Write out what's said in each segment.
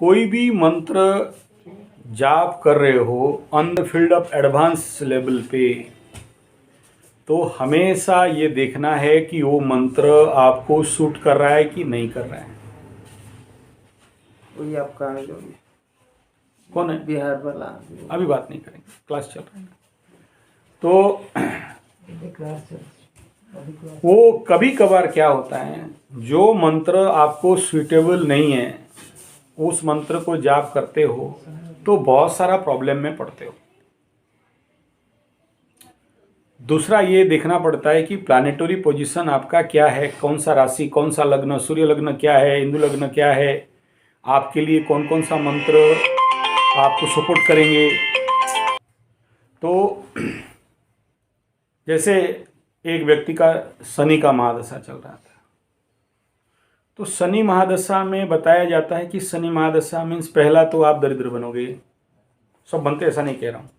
कोई भी मंत्र जाप कर रहे हो on the field of advance level पे, तो हमेशा ये देखना है कि वो मंत्र आपको सूट कर रहा है कि नहीं कर रहा है। वही आपका है जो कौन है? बिहार वाला। अभी बात नहीं करेंगे, क्लास चल रहा है। तो वो कभी कभार क्या होता है, जो मंत्र आपको सूटेबल नहीं है उस मंत्र को जाप करते हो तो बहुत सारा प्रॉब्लम में पड़ते हो। दूसरा ये देखना पड़ता है कि प्लानिटरी पोजीशन आपका क्या है, कौन सा राशि, कौन सा लग्न, सूर्य लग्न क्या है, हिंदू लग्न क्या है, आपके लिए कौन कौन सा मंत्र आपको सपोर्ट करेंगे। तो जैसे एक व्यक्ति का शनि का महादशा चल रहा था, तो शनि महादशा में बताया जाता है कि शनि महादशा मीन्स पहला तो आप दरिद्र बनोगे, सब बनते, ऐसा नहीं कह रहा हूँ,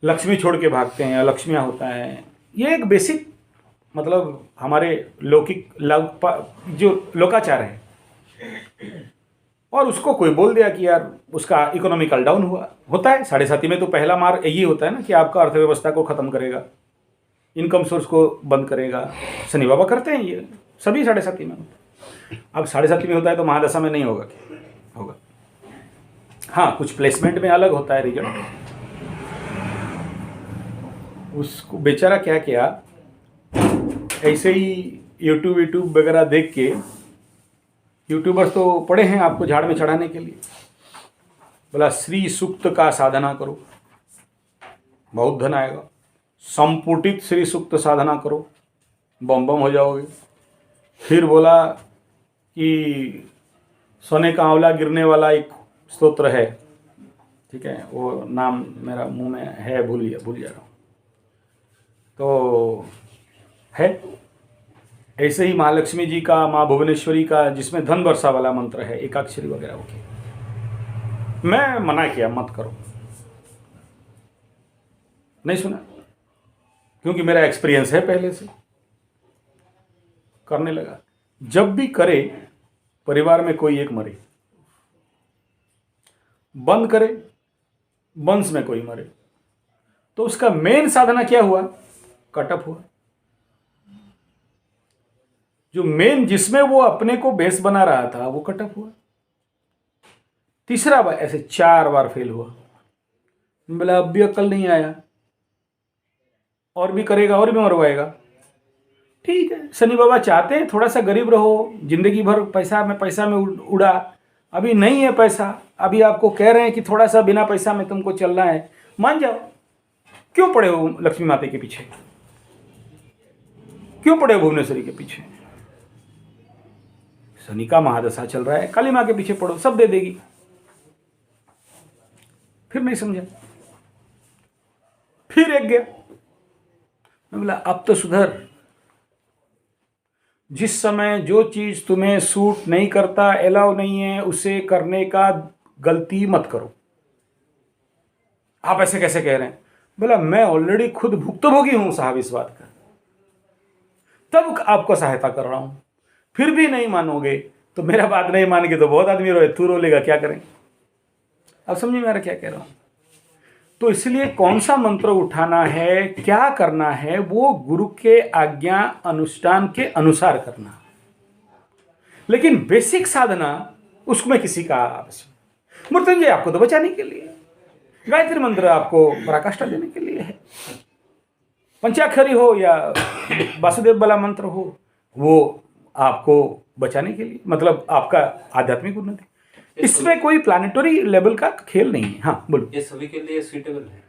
लक्ष्मी छोड़ के भागते हैं, अलक्ष्मियाँ होता है, ये एक बेसिक मतलब हमारे लौकिक जो लोकाचार है। और उसको कोई बोल दिया कि यार उसका इकोनॉमिकल डाउन हुआ, होता है। 7.5 में तो पहला मार यही होता है ना कि आपका अर्थव्यवस्था को ख़त्म करेगा, इनकम सोर्स को बंद करेगा। शनि बाबा करते हैं ये, सभी 7.5 में होता है। अब 7.5 में होता है तो महादशा में नहीं होगा क्या? होगा। हाँ, कुछ प्लेसमेंट में अलग होता है रिजल्ट। उसको बेचारा क्या किया, ऐसे ही यूट्यूब वगैरह देख के, यूट्यूबर्स तो पड़े हैं आपको झाड़ में चढ़ाने के लिए, बोला श्री सूक्त का साधना करो, बहुत धन आएगा, संपुटित श्री सूक्त साधना करो, बम बम हो जाओगे। फिर बोला कि सोने का आंवला गिरने वाला एक स्तोत्र है, ठीक है, वो नाम मेरा मुंह में है, भूल जा रहा हूँ, तो है ऐसे ही महालक्ष्मी जी का, माँ भुवनेश्वरी का, जिसमें धन वर्षा वाला मंत्र है, एकाक्षरी वगैरह होगी। मैं मना किया मत करो, नहीं सुना, क्योंकि मेरा एक्सपीरियंस है पहले से, करने लगा। जब भी करे परिवार में कोई एक मरे, बंद करे वंश में कोई मरे, तो उसका मेन साधना क्या हुआ? कटअप हुआ। जो मेन जिसमें वो अपने को बेस बना रहा था वो कटअप हुआ। तीसरा बार ऐसे 4 बार फेल हुआ। बोला अब भी अक्ल नहीं आया, और भी करेगा और भी मरवाएगा। ठीक है, शनि बाबा चाहते हैं थोड़ा सा गरीब रहो, जिंदगी भर पैसा में उड़ा, अभी नहीं है पैसा, अभी आपको कह रहे हैं कि थोड़ा सा बिना पैसा में तुमको चलना है, मान जाओ। क्यों पड़े हो लक्ष्मी माता के पीछे? क्यों पड़े हो भुवनेश्वरी के पीछे? शनि का महादशा चल रहा है, काली माँ के पीछे पड़ो, सब दे देगी। फिर नहीं समझा, फिर एक गया। मैं बोला अब तो सुधर, जिस समय जो चीज तुम्हें सूट नहीं करता, अलाउ नहीं है, उसे करने का गलती मत करो। आप ऐसे कैसे कह रहे हैं? बोला मैं ऑलरेडी खुद भुक्तभोगी हूं साहब इस बात का, तब आपको सहायता कर रहा हूं। फिर भी नहीं मानोगे तो मेरा बात नहीं मान के तो बहुत आदमी रोए, तू रो लेगा, क्या करें? अब समझिए मेरा क्या कह रहा हूं। तो इसलिए कौन सा मंत्र उठाना है, क्या करना है, वो गुरु के आज्ञा अनुष्ठान के अनुसार करना। लेकिन बेसिक साधना उसमें किसी का आवश्यक। मृत्युंजय आपको तो बचाने के लिए, गायत्री मंत्र आपको पराकाष्ठा देने के लिए है, पंचाक्षरी हो या वासुदेव वाला मंत्र हो, वो आपको बचाने के लिए, मतलब आपका आध्यात्मिक उन्नति। इसमें कोई प्लानिटरी लेवल का खेल नहीं है। हाँ बोलो। ये सभी के लिए सूटेबल है?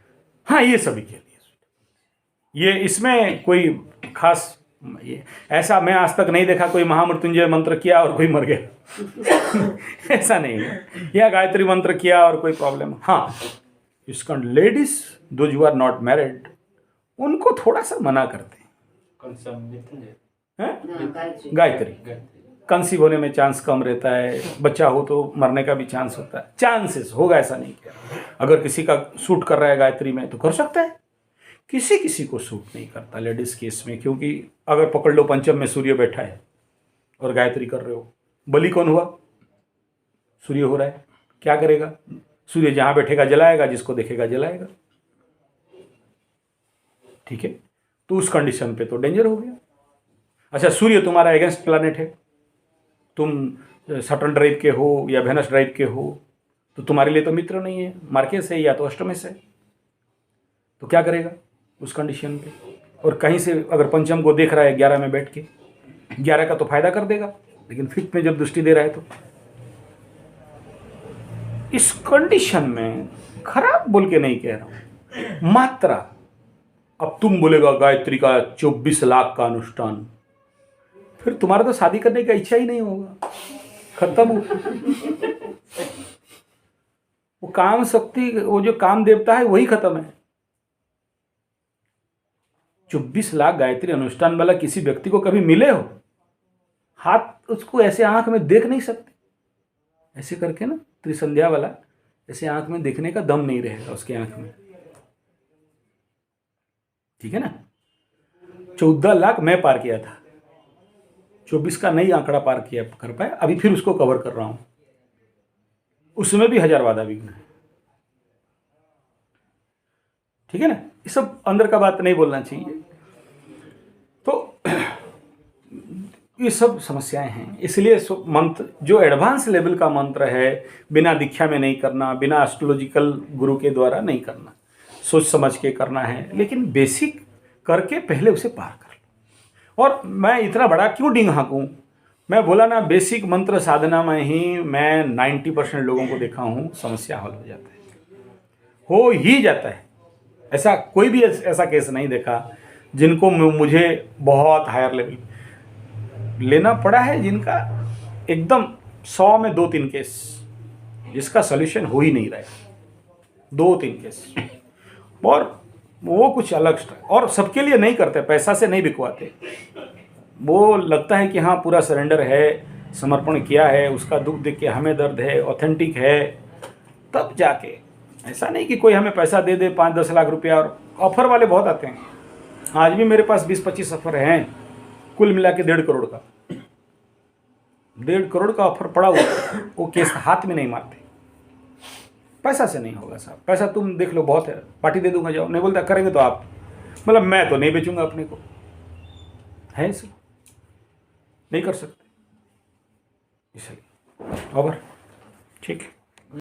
हाँ, ये सभी के लिए, ये इसमें कोई खास ये ऐसा मैं आज तक नहीं देखा कोई महामृत्युंजय मंत्र किया और कोई मर गया ऐसा नहीं है, या गायत्री मंत्र किया और कोई प्रॉब्लम। हाँ, इसका ladies those you are not married, उनको थोड़ा सा मना करते हैं। कौन सा मृत्युंजय? गायत्री कंसीव होने में चांस कम रहता है, बच्चा हो तो मरने का भी चांस होता है, चांसेस होगा, ऐसा नहीं किया। अगर किसी का सूट कर रहा है गायत्री में तो कर सकता है, किसी किसी को सूट नहीं करता लेडीज केस में, क्योंकि अगर पकड़ लो पंचम में सूर्य बैठा है और गायत्री कर रहे हो, बलि कौन हुआ? सूर्य हो रहा है, क्या करेगा? सूर्य जहां बैठेगा जलाएगा, जिसको देखेगा जलाएगा। ठीक है, तो उस कंडीशन पे तो डेंजर हो गया। अच्छा, सूर्य तुम्हारा अगेंस्ट प्लैनेट है, तुम सटर्न ड्राइव के हो या वेनस ड्राइव के हो, तो तुम्हारे लिए तो मित्र नहीं है, मार्केस है या तो अष्टमेश है। तो क्या करेगा उस कंडीशन पे? और कहीं से अगर पंचम को देख रहा है 11 में बैठ के, 11 का तो फायदा कर देगा, लेकिन फिफ्थ में जब दृष्टि दे रहा है तो इस कंडीशन में, खराब बोल के नहीं कह रहा हूं, मात्रा। अब तुम बोलेगा गायत्री का 24 लाख का अनुष्ठान, फिर तुम्हारा तो शादी करने का इच्छा ही नहीं होगा, खत्म हो। वो काम शक्ति, वो जो काम देवता है वही खत्म है। 24 लाख गायत्री अनुष्ठान वाला किसी व्यक्ति को कभी मिले हो? हाथ उसको ऐसे आंख में देख नहीं सकते, ऐसे करके ना, त्रिसंध्या वाला ऐसे आंख में देखने का दम नहीं रहेगा उसके आंख में। ठीक है ना? 14 लाख मैं पार किया था, 24 का नई आंकड़ा पार किया कर पाया, अभी फिर उसको कवर कर रहा हूं। उसमें भी 1000 बाधा विघ्न है। ठीक है ना? ये सब अंदर का बात नहीं बोलना चाहिए। तो ये सब समस्याएं हैं, इसलिए मंत्र जो एडवांस लेवल का मंत्र है, बिना दीक्षा में नहीं करना, बिना एस्ट्रोलॉजिकल गुरु के द्वारा नहीं करना, सोच समझ के करना है, लेकिन बेसिक करके पहले उसे पार कर लो। और मैं इतना बड़ा क्यों डिंग हाँकूं? मैं बोला ना, बेसिक मंत्र साधना में ही मैं 90% लोगों को देखा हूं, समस्या हल हो जाता है, हो ही जाता है। ऐसा कोई भी ऐसा केस नहीं देखा जिनको मुझे बहुत हायर लेवल लेना पड़ा है, जिनका एकदम 100 में 2-3 केस जिसका सोल्यूशन हो ही नहीं रहा है, 2-3 केस। और वो कुछ अलग, और सबके लिए नहीं करते, पैसा से नहीं बिकवाते। वो लगता है कि हाँ पूरा सरेंडर है, समर्पण किया है, उसका दुख देख के हमें दर्द है, ऑथेंटिक है, तब जाके। ऐसा नहीं कि कोई हमें पैसा दे दे 5-10 लाख रुपया, और ऑफर वाले बहुत आते हैं। आज भी मेरे पास 20-25 ऑफर हैं, कुल मिला के 1.5 करोड़ का, 1.5 करोड़ का ऑफर पड़ा हुआ। वो केस हाथ में नहीं मारते, पैसा से नहीं होगा साहब, पैसा तुम देख लो बहुत है, पार्टी दे दूंगा जाओ, नहीं बोलता करेंगे तो आप, मतलब मैं तो नहीं बेचूंगा अपने को, है इसे नहीं कर सकते, इसलिए ओवर। ठीक है।